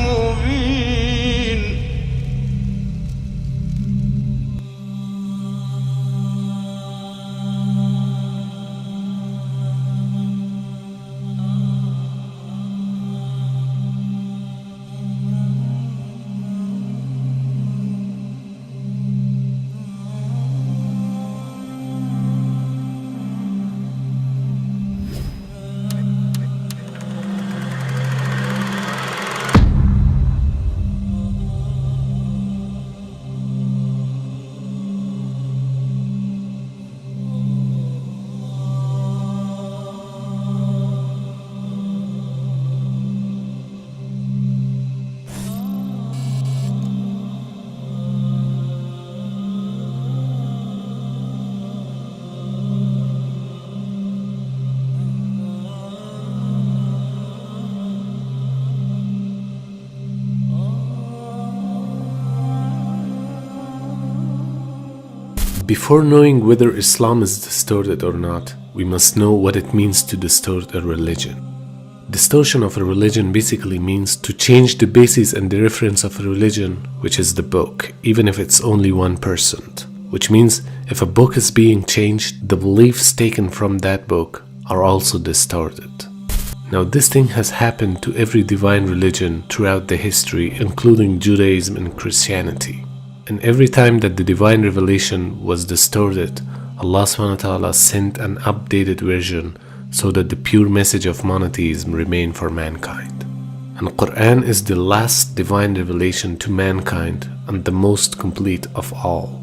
مبين. Before knowing whether Islam is distorted or not, we must know what it means to distort a religion. Distortion of a religion basically means to change the basis and the reference of a religion, which is the book, even if it's only 1%. Which means if a book is being changed, the beliefs taken from that book are also distorted. Now this thing has happened to every divine religion throughout the history, including Judaism and Christianity. And every time that the divine revelation was distorted, Allah subhanahu wa ta'ala sent an updated version so that the pure message of monotheism remained for mankind. And Quran is the last divine revelation to mankind and the most complete of all.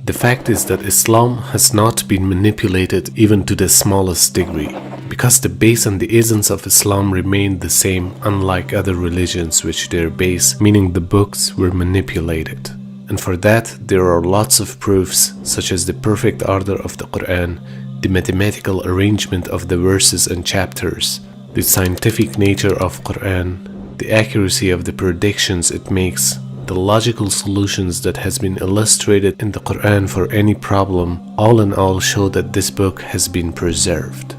The fact is that Islam has not been manipulated even to the smallest degree, because the base and the essence of Islam remained the same, unlike other religions which their base, meaning the books, were manipulated. And for that there are lots of proofs, such as the perfect order of the Quran, the mathematical arrangement of the verses and chapters, the scientific nature of Quran, the accuracy of the predictions it makes, the logical solutions that has been illustrated in the Quran for any problem, all in all show that this book has been preserved.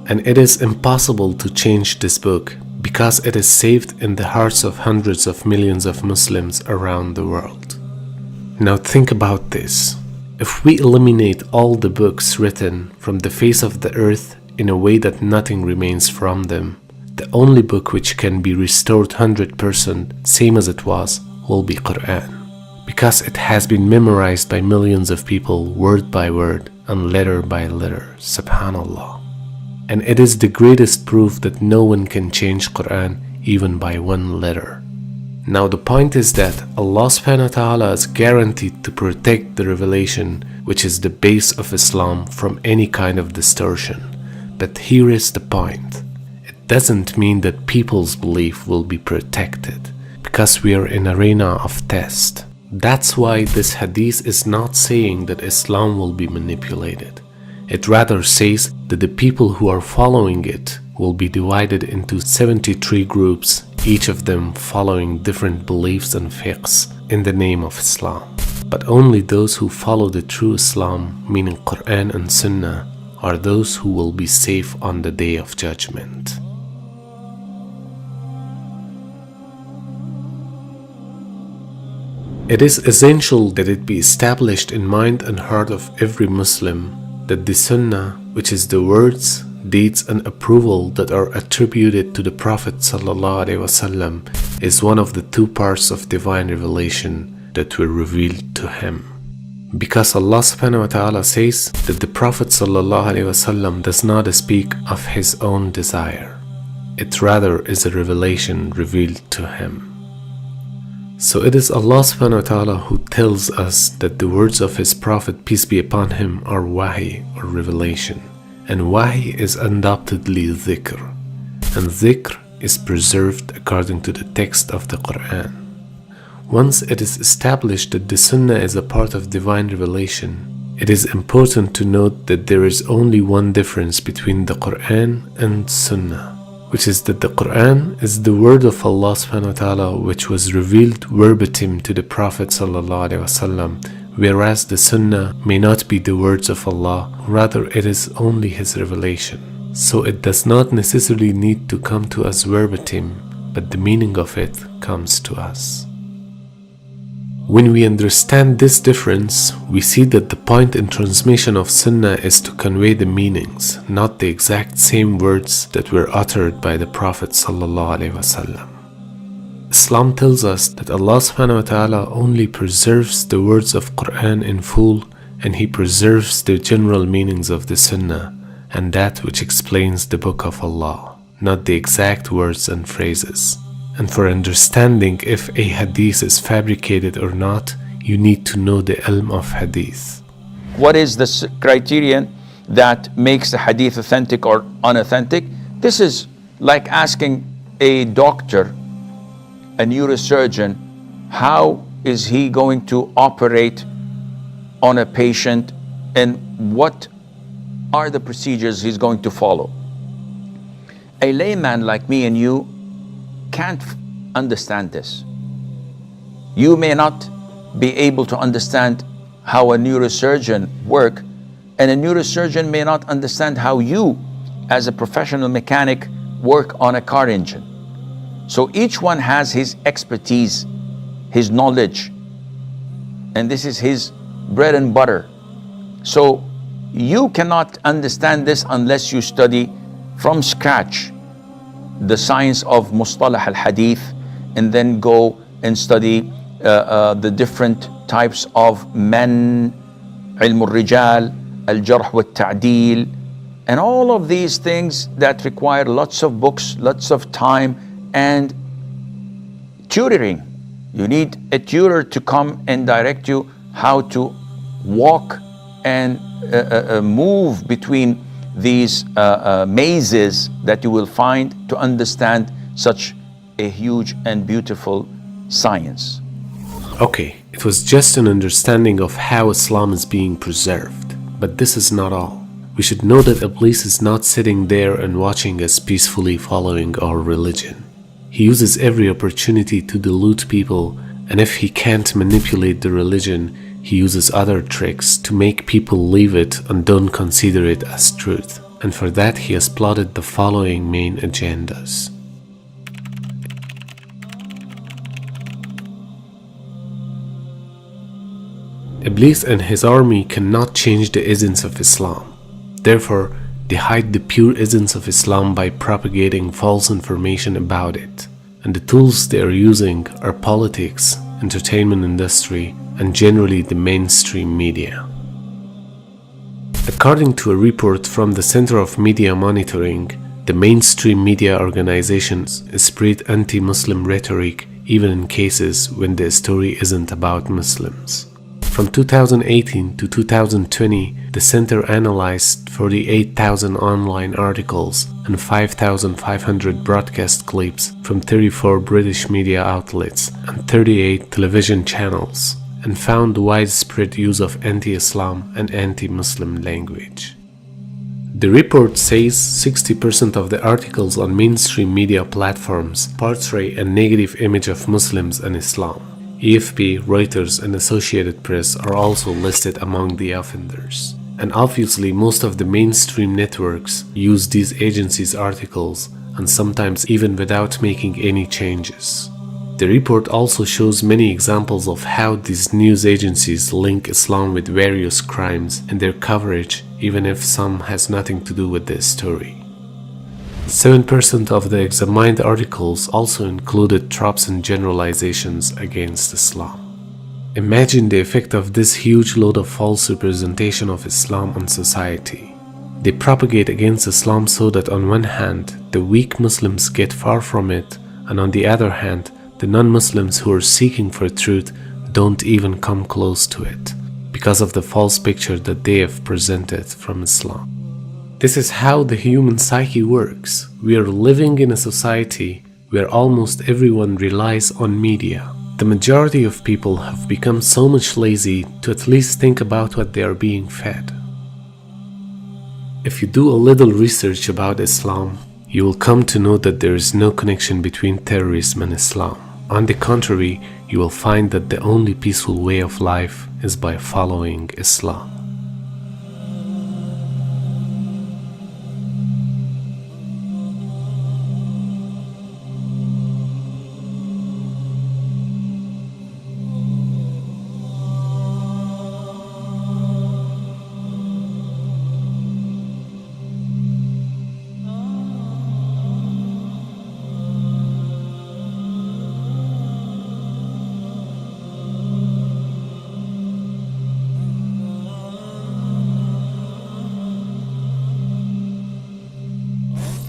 And it is impossible to change this book because it is saved in the hearts of hundreds of millions of Muslims around the world. Now think about this. If we eliminate all the books written from the face of the earth in a way that nothing remains from them, the only book which can be restored 100% same as it was will be Quran, because it has been memorized by millions of people word by word and letter by letter, subhanallah. And it is the greatest proof that no one can change Quran even by one letter. Now the point is that Allah subhanahu wa ta'ala is guaranteed to protect the revelation, which is the base of Islam, from any kind of distortion. But here is the point. It doesn't mean that people's belief will be protected, because we are in an arena of test. That's why this hadith is not saying that Islam will be manipulated. It rather says that the people who are following it will be divided into 73 groups, each of them following different beliefs and fiqhs in the name of Islam. But only those who follow the true Islam, meaning Quran and Sunnah, are those who will be safe on the Day of Judgment. It is essential that it be established in mind and heart of every Muslim that the Sunnah, which is the words, deeds and approval that are attributed to the Prophet ﷺ, is one of the two parts of divine revelation that were revealed to him. Because Allah subhanahu wa ta'ala says that the Prophet ﷺ does not speak of his own desire. It rather is a revelation revealed to him. So it is Allah subhanahu wa ta'ala who tells us that the words of his Prophet, peace be upon him, are wahi, or revelation. And wahi is undoubtedly zikr. And zikr is preserved according to the text of the Quran. Once it is established that the Sunnah is a part of divine revelation, it is important to note that there is only one difference between the Quran and Sunnah, which is that the Quran is the word of Allah subhanahu wa ta'ala, which was revealed verbatim to the Prophet sallallahu alaihi wasallam, whereas the Sunnah may not be the words of Allah, rather it is only his revelation. So it does not necessarily need to come to us verbatim, but the meaning of it comes to us. When we understand this difference, we see that the point in transmission of Sunnah is to convey the meanings, not the exact same words that were uttered by the Prophet ﷺ. Islam tells us that Allah subhanahu wa ta'ala only preserves the words of Quran in full, and He preserves the general meanings of the Sunnah and that which explains the Book of Allah, not the exact words and phrases. And for understanding if a hadith is fabricated or not, you need to know the ilm of hadith. What is the criterion that makes the hadith authentic or unauthentic? This is like asking a doctor, a neurosurgeon, how is he going to operate on a patient and what are the procedures he's going to follow. A layman like me and you can't understand this. You may not be able to understand how a neurosurgeon works, and a neurosurgeon may not understand how you, as a professional mechanic, work on a car engine. So each one has his expertise, his knowledge, and this is his bread and butter. So you cannot understand this unless you study from scratch the science of mustalah al-hadith, and then go and study the different types of men, ilm al-rijal, al-jarh wa al-ta'dil, and all of these things that require lots of books, lots of time, and tutoring. You need a tutor to come and direct you how to walk and move between these mazes that you will find to understand such a huge and beautiful science. Okay, it was just an understanding of how Islam is being preserved, but this is not all. We should know that Iblis is not sitting there and watching us peacefully following our religion. He uses every opportunity to delude people, and if he can't manipulate the religion, he uses other tricks to make people leave it and don't consider it as truth. And for that he has plotted the following main agendas. Iblis and his army cannot change the essence of Islam. Therefore, they hide the pure essence of Islam by propagating false information about it. And the tools they are using are politics, entertainment industry, and generally the mainstream media. According to a report from the Center of Media Monitoring, the mainstream media organizations spread anti-Muslim rhetoric even in cases when the story isn't about Muslims. From 2018 to 2020, the center analyzed 48,000 online articles and 5,500 broadcast clips from 34 British media outlets and 38 television channels, and found widespread use of anti-Islam and anti-Muslim language. The report says 60% of the articles on mainstream media platforms portray a negative image of Muslims and Islam. AFP, Reuters, and Associated Press are also listed among the offenders. And obviously most of the mainstream networks use these agencies' articles, and sometimes even without making any changes. The report also shows many examples of how these news agencies link Islam with various crimes in their coverage, even if some has nothing to do with the story. 7% of the examined articles also included tropes and generalizations against Islam. Imagine the effect of this huge load of false representation of Islam on society. They propagate against Islam so that on one hand, the weak Muslims get far from it, and on the other hand, the non-Muslims who are seeking for truth don't even come close to it, because of the false picture that they have presented from Islam. This is how the human psyche works. We are living in a society where almost everyone relies on media. The majority of people have become so much lazy to at least think about what they are being fed. If you do a little research about Islam, you will come to know that there is no connection between terrorism and Islam. On the contrary, you will find that the only peaceful way of life is by following Islam.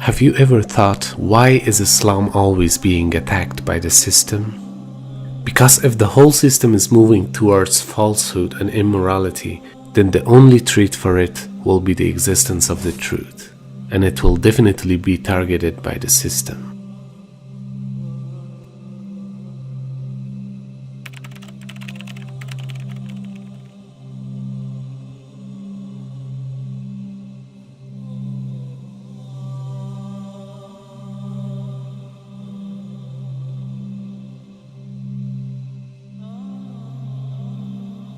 Have you ever thought, why is Islam always being attacked by the system? Because if the whole system is moving towards falsehood and immorality, then the only treat for it will be the existence of the truth, and it will definitely be targeted by the system.